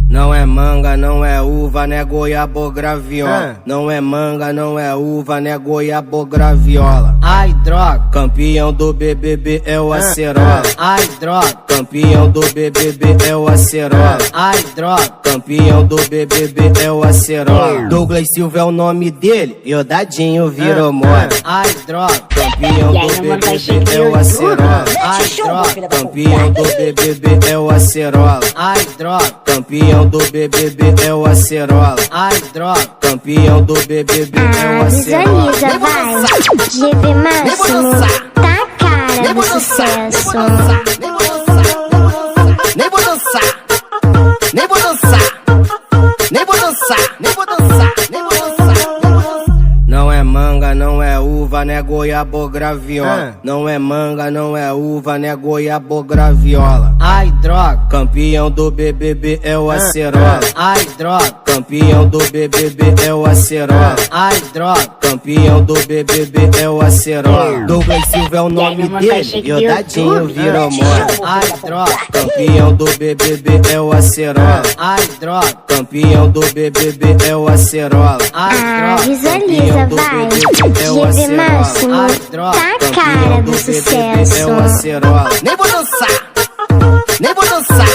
Não é manga, não é uva, né goiaba graviola. Não é manga, não é uva, né goiaba graviola. Ai, droga, campeão do BBB é o Acerola. Ai, droga, campeão do BBB é o Acerola. Ai, droga, campeão do BBB é o Acerola. Douglas Silva é o nome dele e o Dadinho virou moda. Ai, droga, campeão do BBB é o Acerola. Ai, droga, campeão do BBB é o Acerola. Ai, droga, campeão do BBB é o Acerola. Ai, droga, campeão do BBB é o Acerola. Visualiza, vai. GB Máximo, tá a cara do sucesso. Nem vou dançar, nem vou dançar, nem vou dançar, nem vou dançar, nem vou dançar. Não é manga, não é uva, né goiaba graviola. Não é manga, não é uva, né goiaba graviola. Ai, droga, campeão do BBB é o Acerola. Ai, droga, campeão do BBB é o Acerola. Ai, droga, campeão do BBB é o Acerola. Douglas Silva é o nome dele e o Dadinho virou moda. Ai, droga, campeão do BBB é o Acerola. Ai, droga, campeão do BBB é o Acerola. Ai, droga, visualiza, vai. GB Máximo, tá a cara do sucesso. Nem vou dançar, nem vou dançar,